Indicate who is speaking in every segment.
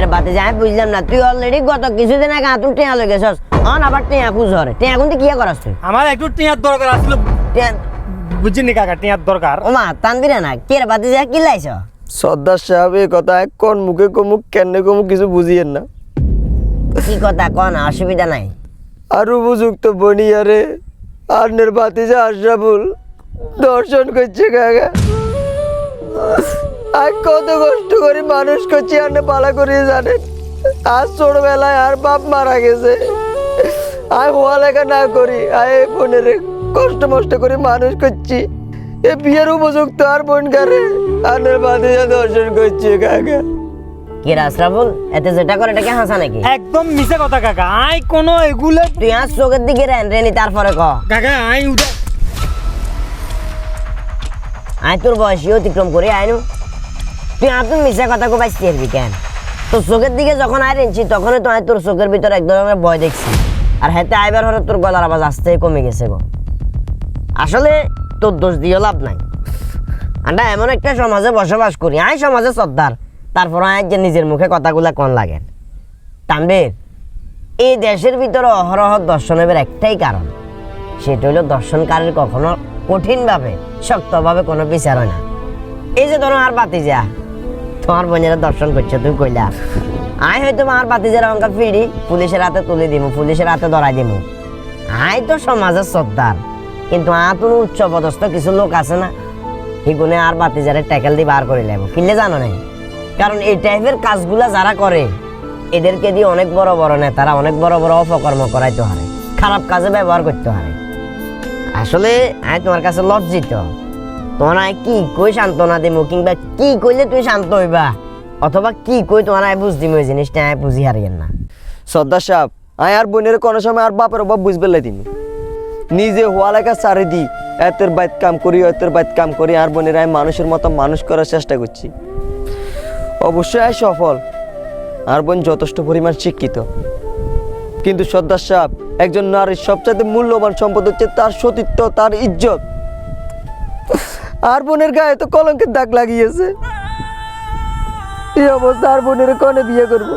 Speaker 1: কের বাতে যায় বুঝলাম না তুই অলরেডি গত কিছুদিন আগে আতুর টিয়া লয়ে গেছস আবার টিয়া খুঁজরে টিয়া কোনটি কি করাস তুই
Speaker 2: আমার একটু টিয়ার দরকার আসলে
Speaker 1: টিয়া
Speaker 2: বুঝিনি কাকা টিয়ার দরকার
Speaker 1: ওমা তানবিরা না কের বাতে যায় কি লাইছ
Speaker 3: সর্দার সাহেব এই কথা কোন মুখে কমুক কেন কমুক কিছু বুঝিয়েন না
Speaker 1: কি কথা কোন অসুবিধা নাই
Speaker 3: আর উপযুক্ত বনিয়ারে আন্নের ভাতিজা আশরাফুল দর্শন করছে কাকা আর কত কষ্ট করে মানুষ করছি আন্নে পালা করিয়ে জানেন আজ ছোটবেলায় আর বাপ মারা গেছে আর পড়ালেখা না করি আর এই বোনের কষ্ট মষ্ট করে মানুষ করছি এ বিয়ের উপযুক্ত আর বোন কারে আন্নের ভাতিজা দর্শন করছে কাকা
Speaker 1: কে আশরাফুল এতে যেটা করে এটাকে হাসা নাকি
Speaker 2: একদম মিছে কথা কাকা আই কোনো এগুলো
Speaker 1: তুই আজ চোখের দিকে রেনি তারপরে ক
Speaker 2: কাকা আই উঠে
Speaker 1: আয় তোর বয়সী অতিক্রম করে আইনু তুই আতুন মিশা কথা কো বাইসতে পারবি কেন তোর চোখের দিকে যখন আয় রেনছি তখনই তো তোর চোখের ভিতরে এক ধরনের ভয় দেখছি আর হেতে আইবার হলে তোর গলার আওয়াজ আসতে কমে গেছে গো আসলে তোর দোষ দিয়ে লাভ নাই আমরা এমন একটা সমাজে বসবাস করি আয় সমাজে শ্রদ্ধার তারপর আয় যে নিজের মুখে কথাগুলা কোন লাগে তানবীর এই দেশের ভিতরে অহরহ দর্শনের একটাই কারণ সেটা হলো দর্শনকারীর কখনো কঠিনভাবে শক্তভাবে কোনো বিচার হয় না এই যে ধরো আর বাতিজা তোমার বোনেরা দর্শন করছে তুই কইলা আয় হয়তো আমার বাতিজার অঙ্কা ফিরি পুলিশের হাতে তুলে দিমু পুলিশের হাতে ধরাই দিমু আয় তো সমাজের শ্রদ্ধার কিন্তু আতুন উচ্চ পদস্থ কিছু লোক আছে না সেগুনে আর বাতিজারে ট্যাকেল দিয়ে বার করে নেব কিনলে জানো নাই কারণ এই টাইপের কাজগুলা যারা করে এদেরকে দিয়ে অনেক বড় বড় নেতারা অনেক বড় বড় অপকর্ম করাইতে পারে খারাপ কাজে ব্যবহার করতে পারে আসলে আমি তোমার কাছে লজ্জিত তোমার কি কই সান্ত্বনা দিমু কিংবা কি কইলে তুই শান্ত হইবা অথবা কি কই তোমার বুঝ দিমু এই জিনিসটা আমি বুঝি হারিয়েন না
Speaker 3: সর্দার সাহেব আয় আর বোনের কোনো সময় আর বাপের অভাব বুঝবে তুমি নিজে হওয়া লেখা সারি দি এতের বাইত কাম করি এতের বাইত কাম করি আর বোনের আমি মানুষের মতো মানুষ করার চেষ্টা করছি অবশ্যই আয় সফল আর বোন যথেষ্ট পরিমাণ শিক্ষিত কিন্তু সর্দার সাহেব একজন নারীর সবচেয়ে মূল্যবান সম্পদ হচ্ছে তার সতীত্ব তার ইজ্জত আর বোনের গায়ে তো কলঙ্কের দাগ লাগিয়েছে এই অবস্থা আর বোনের কনে বিয়ে করবো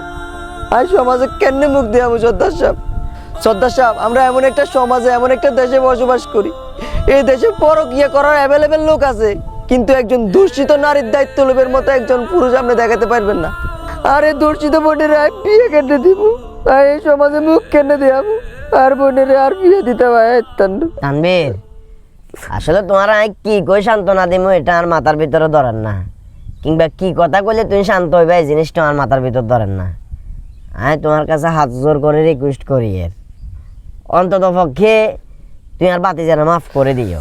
Speaker 3: আর সমাজে কেমনে মুখ দিয়ে আমি সর্দার সাহেব আমরা এমন একটা সমাজে এমন একটা দেশে বসবাস করি এই দেশে পরকীয়া করার অ্যাভেলেবেল লোক আছে কিন্তু একজন দূষিত নারীর দায়িত্ব লোভের মতো একজন পুরুষ আপনি দেখাতে পারবেন না আর এই দূষিত বোনের বিয়ে কেটে দিব আর এই সমাজে মুখ কেটে দেব আর বোনের আর বিয়ে দিতে হয়
Speaker 1: তানবীর আসলে তোমার কি কই সান্ত্বনা দিমু এটা আর মাথার ভিতরে ধরেন না কিংবা কি কথা কইলে তুমি শান্ত হইবা এই জিনিসটা আমার মাথার ভিতর ধরেন না আমি তোমার কাছে হাত জোর করে রিকোয়েস্ট করি এর অন্তত পক্ষে তুমি আর বাতিজারে মাফ করে দিও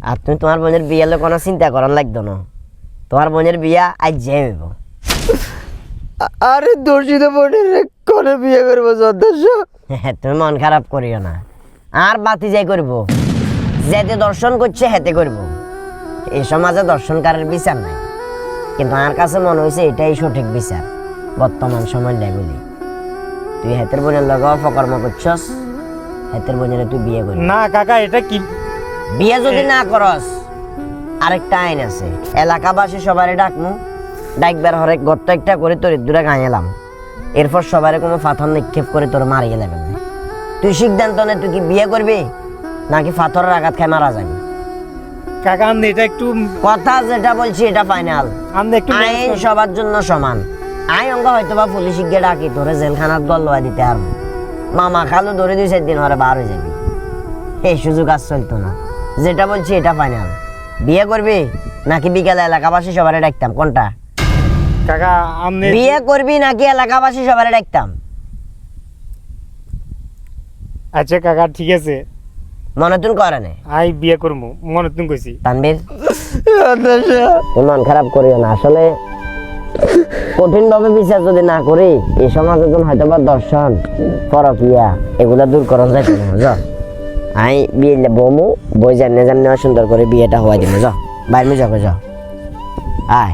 Speaker 1: আর তুমি তোমার বোনের বিয়ের কোনো চিন্তা করার লাগতো না তোমার বোনের বিয়া আজ যাই হইব
Speaker 3: আরে দূষিত বোনের করে বিয়ে করবো সর্দার সাহেব
Speaker 1: তুমি মন খারাপ করিও না আর বাতিজাই করবো যেতে দর্শন করছে হেতে করব এই সমাজে দর্শনকারের বিচার নাই কিন্তু আমার কাছে মনে হয়েছে এটাই সঠিক বিচার বর্তমান সময় নাই বলি তুই হেতের বোনের লগে অপকর্ম করছস হেতের বোনের তুই বিয়ে করবি
Speaker 2: না কাকা এটা কি
Speaker 1: বিয়ে যদি না করস আরেকটা আইন আছে এলাকাবাসী সবারে ডাকমু ডাকবার হরে গর্ত একটা করে তোর দূরে গাঁয়েলাম এরপর সবারে কোনো পাথর নিক্ষেপ করে তোর মারিয়ে দেবেন তুই সিদ্ধান্ত নে তুই কি বিয়ে করবি নাকি পাথরের আঘাত খায় মারা যাবে
Speaker 2: কাকা আমি এটা একটু
Speaker 1: কথা যেটা বলছি এটা ফাইনাল
Speaker 2: আমি একটু
Speaker 1: আইন সবার জন্য সমান আইন অঙ্গ হয়তো বা পুলিশ গিয়ে ডাকি তোরে জেলখানার দল লয় দিতে আর মামা খালু ধরে 2-4 দিন হরে বার হয়ে যাবি এই সুযোগ আর চলতো না যেটা বলছি এটা ফাইনাল বিয়ে করবি নাকি বিকালে এলাকাবাসী সবারে ডাকতাম কোনটা
Speaker 2: কাকা আমি
Speaker 1: বিয়ে করবি নাকি এলাকাবাসী সবারে ডাকতাম
Speaker 2: আচ্ছা কাকা ঠিক আছে
Speaker 1: মনে তুন করে নে
Speaker 2: আই বিয়ে করবো মনে তুমি কইছি
Speaker 1: তানবীর তুই মন খারাপ করিও না আসলে কঠিন ভাবে বিচার যদি না করি এই সমাজে হয়তো বা দর্শন পরকীয়া এগুলা দূর করা যাইতে না যা আই বিয়ে বমু বই জানে সুন্দর করে বিয়েটা হওয়া দিব যা বাইরে যাবো যা আয়